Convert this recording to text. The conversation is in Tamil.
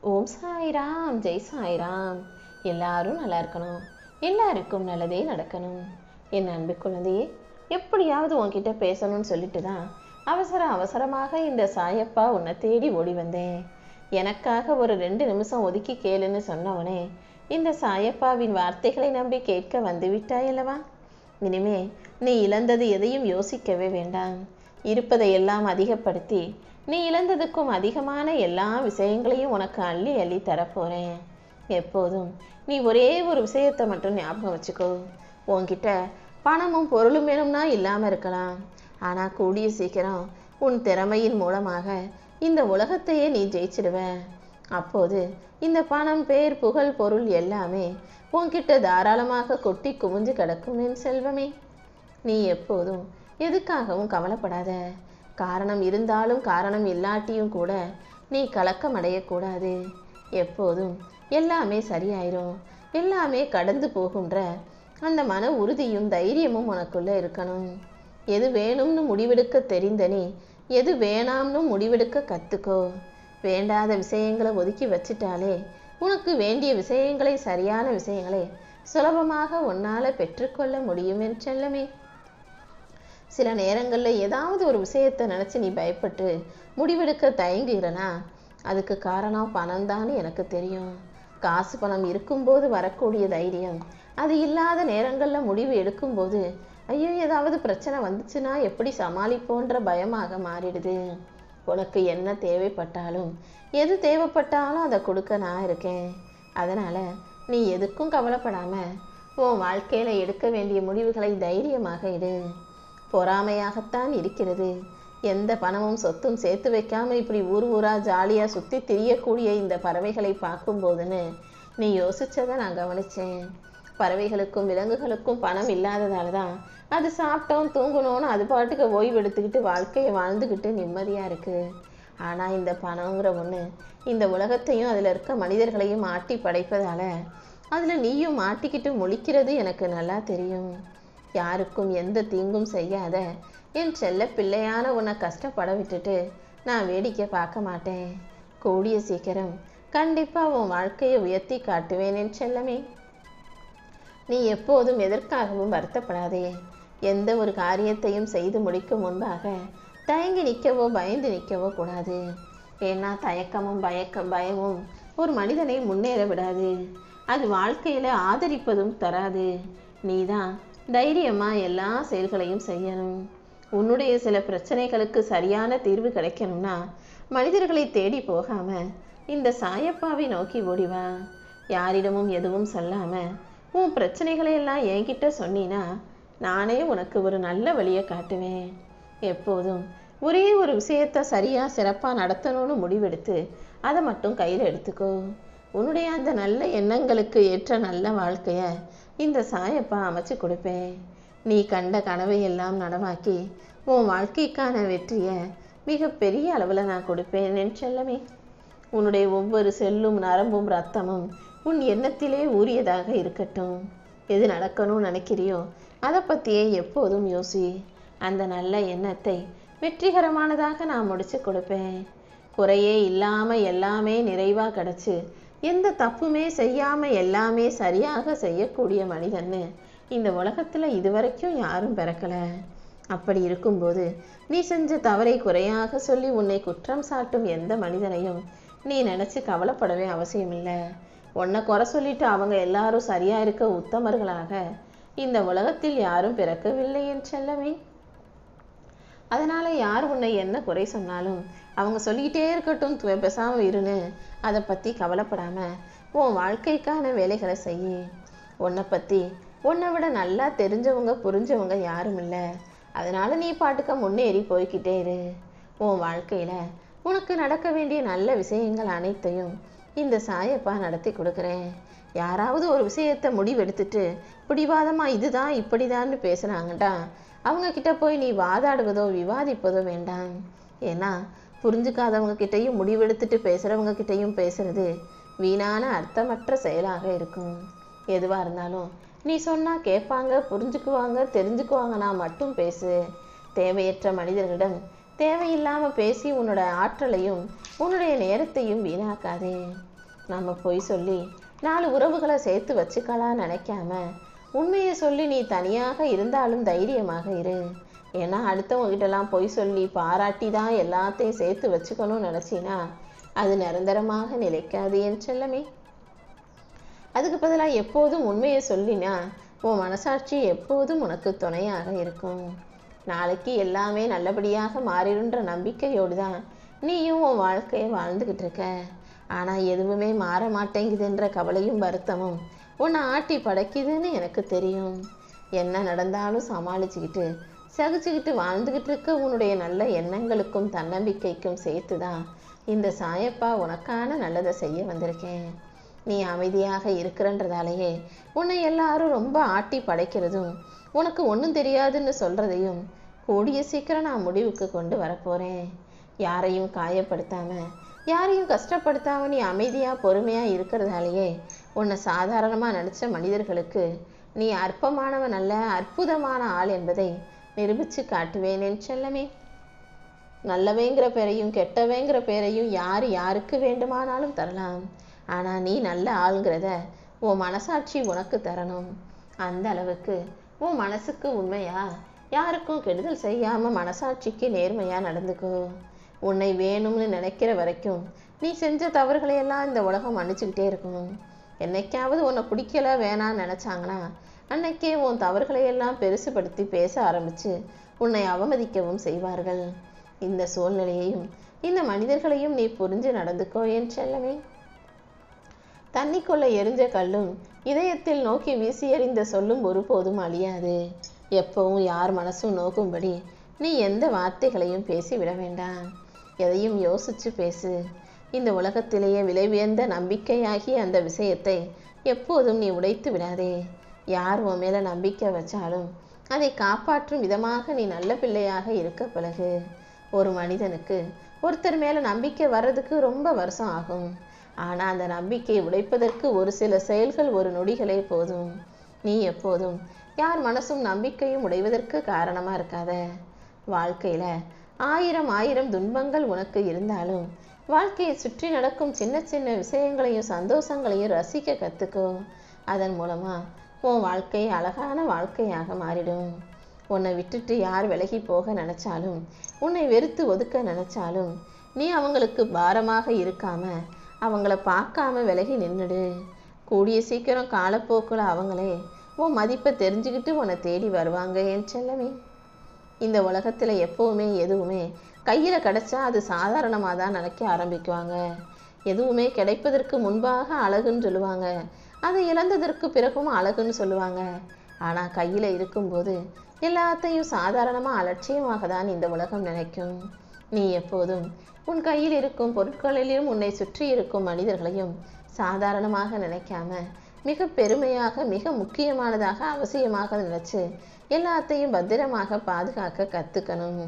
ஓம் சாய்ராம், ஜெய் சாய்ராம். எல்லாரும் நல்லா இருக்கணும், எல்லாருக்கும் நல்லதே நடக்கணும். என் அன்பு குழந்தையே, எப்படியாவது உன்கிட்ட பேசணும்னு சொல்லிட்டு தான் அவசரமாக இந்த சாயப்பா உன்னை தேடி ஓடி வந்தேன். எனக்காக ஒரு 2 நிமிஷம் ஒதுக்கி கேளுன்னு சொன்னவனே, இந்த சாயப்பாவின் வார்த்தைகளை நம்பி கேட்க வந்து விட்டாயல்லவா? இனிமே நீ இழந்தது எதையும் யோசிக்கவே வேண்டாம். இருப்பதை எல்லாம் அதிகப்படுத்தி நீ இழந்ததுக்கும் அதிகமான எல்லா விஷயங்களையும் உனக்கு அள்ளி அள்ளி தரப்போறேன். எப்போதும் நீ ஒரே ஒரு விஷயத்தை மட்டும் ஞாபகம் வச்சுக்கோ. உன்கிட்ட பணமும் பொருளும் வேணும்னா இல்லாமல் இருக்கலாம், ஆனால் கூடிய சீக்கிரம் உன் திறமையின் மூலமாக இந்த உலகத்தையே நீ ஜெயிச்சிடுவ. அப்போது இந்த பணம், பேர், புகழ், பொருள் எல்லாமே உன்கிட்ட தாராளமாக கொட்டி குமிஞ்சு கிடக்கும் என் செல்வமே. நீ எப்போதும் எதுக்காகவும் கவலைப்படாத. காரணம் இருந்தாலும் காரணம் இல்லாட்டியும் கூட நீ கலக்கம் அடையக்கூடாது. எப்போதும் எல்லாமே சரியாயிரும், எல்லாமே கடந்து போகுன்ற அந்த மன உறுதியும் தைரியமும் உனக்குள்ள இருக்கணும். எது வேணும்னு முடிவெடுக்க தெரிந்த நீ எது வேணாம்னு முடிவெடுக்க கற்றுக்கோ. வேண்டாத விஷயங்களை ஒதுக்கி வச்சிட்டாலே உனக்கு வேண்டிய விஷயங்களை, சரியான விஷயங்களை சுலபமாக உன்னால் பெற்றுக்கொள்ள முடியும் என் செல்லமே. சில நேரங்களில் ஏதாவது ஒரு விஷயத்தை நினச்சி நீ பயப்பட்டு முடிவெடுக்க தயங்குகிறனா, அதுக்கு காரணம் பணம் தான் எனக்கு தெரியும். காசு பணம் இருக்கும்போது வரக்கூடிய தைரியம், அது இல்லாத நேரங்களில் முடிவு எடுக்கும்போது ஐயோ ஏதாவது பிரச்சனை வந்துச்சுன்னா எப்படி சமாளிப்போன்ற பயமாக மாறிடுது. உனக்கு என்ன தேவைப்பட்டாலும் எது தேவைப்பட்டாலும் அதை கொடுக்க நான் இருக்கேன். அதனால் நீ எதுக்கும் கவலைப்படாமல் உன் வாழ்க்கையில் எடுக்க வேண்டிய முடிவுகளை தைரியமாக எடு. பொறாமையாகத்தான் இருக்கிறது. எந்த பணமும் சொத்தும் சேர்த்து வைக்காமல் இப்படி ஊராக ஜாலியாக சுற்றி திரியக்கூடிய இந்த பறவைகளை பார்க்கும்போதுன்னு நீ யோசிச்சதை நான் கவனித்தேன். பறவைகளுக்கும் விலங்குகளுக்கும் பணம் இல்லாததால தான் அது சாப்பிட்டோம் தூங்கணும்னு அது பாட்டுக்கு ஓய்வு எடுத்துக்கிட்டு வாழ்க்கையை வாழ்ந்துக்கிட்டு நிம்மதியாக இருக்குது. ஆனால் இந்த பணங்கிற ஒன்று இந்த உலகத்தையும் அதில் இருக்க மனிதர்களையும் ஆட்டி படைப்பதால் அதில் நீயும் மாட்டிக்கிட்டு முழிக்கிறது எனக்கு நல்லா தெரியும். யாருக்கும் எந்த தீங்கும் செய்யாத என் செல்ல பிள்ளையான உன்னை கஷ்டப்பட விட்டுட்டு நான் வேடிக்கை பார்க்க மாட்டேன். கூடிய சீக்கிரம் கண்டிப்பாக உன் வாழ்க்கையை உயர்த்தி காட்டுவேன் என் செல்லமே. நீ எப்போதும் எதற்காகவும் வருத்தப்படாதே. எந்த ஒரு காரியத்தையும் செய்து முடிக்கும் முன்பாக தயங்கி நிற்கவோ பயந்து நிற்கவோ கூடாது. ஏன்னா தயக்கமும் பயமும் ஒரு மனிதனை முன்னேற விடாது. அது வாழ்க்கையில் ஆதரிப்பதும் தராது. நீதான் தைரியமாக எல்லா செயல்களையும் செய்யணும். உன்னுடைய சில பிரச்சனைகளுக்கு சரியான தீர்வு கிடைக்கணும்னா மனிதர்களை தேடி போகாமல் இந்த சாயப்பாவை நோக்கி ஓடிவா. யாரிடமும் எதுவும் சொல்லாமல் உன் பிரச்சனைகளை எல்லாம் என்கிட்ட சொன்னினா நானே உனக்கு ஒரு நல்ல வழியை காட்டுவேன். எப்போதும் ஒரே ஒரு விஷயத்தை சரியாக சிறப்பாக நடத்தணும்னு முடிவெடுத்து அதை மட்டும் கையில் எடுத்துக்கோ. உன்னுடைய அந்த நல்ல எண்ணங்களுக்கு ஏற்ற நல்ல வாழ்க்கையை இந்த சாயப்பா அமைச்சு கொடுப்பேன். நீ கண்ட கனவை எல்லாம் நனவாக்கி உன் வாழ்க்கைக்கான வெற்றியை மிகப்பெரிய அளவில் நான் கொடுப்பேன் என் செல்லமே. உன்னுடைய ஒவ்வொரு செல்லும் நரம்பும் ரத்தமும் உன் எண்ணத்திலே ஊறியதாக இருக்கட்டும். எது நடக்கணும்னு நினைக்கிறியோ அதை பற்றியே எப்போதும் யோசி. அந்த நல்ல எண்ணத்தை வெற்றிகரமானதாக நான் முடிச்சு கொடுப்பேன். குறையே இல்லாமல் எல்லாமே நிறைவாக கிடச்சி எந்த தப்புமே செய்யாமல் எல்லாமே சரியாக செய்யக்கூடிய மனிதன்னு இந்த உலகத்தில் இதுவரைக்கும் யாரும் பிறக்கலை. அப்படி இருக்கும்போது நீ செஞ்ச தவறை குறையாக சொல்லி உன்னை குற்றம் சாட்டும் எந்த மனிதனையும் நீ நினச்சி கவலைப்படவே அவசியமில்லை. உன்னை குறை சொல்லிட்டு அவங்க எல்லாரும் சரியாக இருக்க உத்தமர்களாக இந்த உலகத்தில் யாரும் பிறக்கவில்லை என் செல்லமே. அதனால் யார் உன்னை என்ன குறை சொன்னாலும் அவங்க சொல்லிக்கிட்டே இருக்கட்டும், பேசாமல் இருன்னு அதை பற்றி கவலைப்படாமல் உன் வாழ்க்கைக்கான வேலைகளை செய்ய. உன்னை பற்றி உன்னை விட நல்லா தெரிஞ்சவங்க புரிஞ்சவங்க யாரும் இல்லை. அதனால் நீ பாட்டுக்க முன்னேறி போய்கிட்டே இரு. உன் வாழ்க்கையில் உனக்கு நடக்க வேண்டிய நல்ல விஷயங்கள் அனைத்தையும் இந்த சாயப்பா நடத்தி கொடுக்குறேன். யாராவது ஒரு விஷயத்தை முடிவெடுத்துட்டு பிடிவாதமாக இதுதான் இப்படிதான்னு பேசுகிறாங்கடா, அவங்கக்கிட்ட போய் நீ வாதாடுவதோ விவாதிப்பதோ வேண்டாம். ஏன்னா புரிஞ்சுக்காதவங்க கிட்டையும் முடிவெடுத்துட்டு பேசுகிறவங்க கிட்டையும் பேசுறது வீணான அர்த்தமற்ற செயலாக இருக்கும். எதுவாக இருந்தாலும் நீ சொன்னால் கேட்பாங்க, புரிஞ்சுக்குவாங்க, தெரிஞ்சுக்குவாங்கன்னா மட்டும் பேசு. தேவையற்ற மனிதர்களிடம் தேவையில்லாமல் பேசி உன்னோட ஆற்றலையும் உன்னுடைய நேரத்தையும் வீணாக்காதே. நம்ம பொய் சொல்லி 4 உறவுகளை சேர்த்து வச்சுக்கலாம் நினைக்காம உண்மையை சொல்லி நீ தனியாக இருந்தாலும் தைரியமாக இரு. ஏன்னா அடுத்தவங்ககிட்டலாம் பொய் சொல்லி பாராட்டி தான் எல்லாத்தையும் சேர்த்து வச்சுக்கணும்னு நினச்சினா அது நிரந்தரமாக நிலைக்காது என் செல்லமே. அதுக்கு பதிலாக எப்போதும் உண்மையை சொல்லினா உன் மனசாட்சி எப்போதும் உனக்கு துணையாக இருக்கும். நாளைக்கு எல்லாமே நல்லபடியாக மாறிடுன்ற நம்பிக்கையோடு தான் நீயும் உன் வாழ்க்கையை வாழ்ந்துக்கிட்டு இருக்க. ஆனால் எதுவுமே மாற மாட்டேங்குதுன்ற கவலையும் வருத்தமும் உன்னை ஆட்டி படைக்குதுன்னு எனக்கு தெரியும். என்ன நடந்தாலும் சமாளிச்சுக்கிட்டு சகிச்சுக்கிட்டு வாழ்ந்துக்கிட்டு இருக்க உன்னுடைய நல்ல எண்ணங்களுக்கும் தன்னம்பிக்கைக்கும் சேர்த்து தான் இந்த சாயப்பா உனக்கான நல்லதை செய்ய வந்திருக்கேன். நீ அமைதியாக இருக்கிறன்றதாலேயே உன்னை எல்லாரும் ரொம்ப ஆட்டி படைக்கிறதும் உனக்கு ஒன்றும் தெரியாதுன்னு சொல்கிறதையும் கூடிய சீக்கிரம் நான் முடிவுக்கு கொண்டு வரப்போகிறேன். யாரையும் காயப்படுத்தாம யாரையும் கஷ்டப்படுத்தாம நீ அமைதியாக பொறுமையாக இருக்கிறதாலேயே உன்னை சாதாரணமாக நினச்ச மனிதர்களுக்கு நீ அற்பமானவன் அல்ல, அற்புதமான ஆள் என்பதை நிரூபித்து காட்டுவேன் என் செல்லமே. நல்லவேங்கிற பேரையும் கெட்டவேங்கிற பேரையும் யார் யாருக்கு வேண்டுமானாலும் தரலாம். ஆனால் நீ நல்ல ஆளுங்கிறத உன் மனசாட்சி உனக்கு தரணும். அந்த அளவுக்கு உன் மனசுக்கு உண்மையா யாருக்கும் கெடுதல் செய்யாமல் மனசாட்சிக்கு நேர்மையாக நடந்துக்கோ. உன்னை வேணும்னு நினைக்கிற வரைக்கும் நீ செஞ்ச தவறுகளையெல்லாம் இந்த உலகம் மன்னிச்சுக்கிட்டே இருக்கும். என்னைக்காவது உன்னை பிடிக்கல வேணான்னு நினச்சாங்கன்னா அன்னைக்கே உன் தவறுகளையெல்லாம் பெருசுபடுத்தி பேச ஆரம்பித்து உன்னை அவமதிக்கவும் செய்வார்கள். இந்த சூழ்நிலையையும் இந்த மனிதர்களையும் நீ புரிஞ்சு நடந்துக்கோ என் செல்லமே. தண்ணிக்குள்ள எரிஞ்ச கல்லும் இதயத்தில் நோக்கி வீசி எறிந்த சொல்லும் ஒருபோதும் அழியாது. எப்பவும் யார் மனசும் நோக்கும்படி நீ எந்த வார்த்தைகளையும் பேசிவிட வேண்டாம். எதையும் யோசிச்சு பேசு. இந்த உலகத்திலேயே விலை உயர்ந்த நம்பிக்கையாகிய அந்த விஷயத்தை எப்போதும் நீ உடைத்து விடாதே. யார் உன் மேல நம்பிக்கை வச்சாலும் அதை காப்பாற்றும் விதமாக நீ நல்ல பிள்ளையாக இருக்க பழகு. ஒரு மனிதனுக்கு ஒருத்தர் மேல நம்பிக்கை வர்றதுக்கு ரொம்ப வருஷம் ஆகும். ஆனால் அந்த நம்பிக்கையை உடைப்பதற்கு ஒரு சில செயல்கள், ஒரு நொடிகளே போதும். நீ எப்போதும் யார் மனசும் நம்பிக்கையும் உடைவதற்கு காரணமாக இருக்காத. வாழ்க்கையில் ஆயிரம் துன்பங்கள் உனக்கு இருந்தாலும் வாழ்க்கையை சுற்றி நடக்கும் சின்ன சின்ன விஷயங்களையும் சந்தோஷங்களையும் ரசிக்க கற்றுக்கோ. அதன் மூலமாக உன் வாழ்க்கை அழகான வாழ்க்கையாக மாறிடும். உன்னை விட்டுட்டு யார் விலகி போக நினச்சாலும், உன்னை வெறுத்து ஒதுக்க நினச்சாலும் நீ அவங்களுக்கு பாரமாக இருக்காம அவங்கள பார்க்காம விலகி நின்றுடு. கூடிய சீக்கிரம் காலப்போக்கில் அவங்களே உன் மதிப்பை தெரிஞ்சுக்கிட்டு உன்னை தேடி வருவாங்க என் செல்லமே. இந்த உலகத்தில் எப்போவுமே எதுவுமே கையில் கிடைச்சா அது சாதாரணமாக தான் நினைக்க ஆரம்பிக்குவாங்க. எதுவுமே கிடைப்பதற்கு முன்பாக அழகுன்னு சொல்லுவாங்க, அதை இழந்ததற்கு பிறகும் அழகுன்னு சொல்லுவாங்க. ஆனால் கையில் இருக்கும்போது எல்லாத்தையும் சாதாரணமாக அலட்சியமாக தான் இந்த உலகம் நினைக்கும். நீ எப்போதும் உன் கையில் இருக்கும் பொருட்களிலும் உன்னை சுற்றி இருக்கும் மனிதர்களையும் சாதாரணமாக நினைக்காம மிக பெருமையாக, மிக முக்கியமானதாக, அவசியமாக நினைச்சு எல்லாத்தையும் பத்திரமாக பாதுகாக்க கற்றுக்கணும்.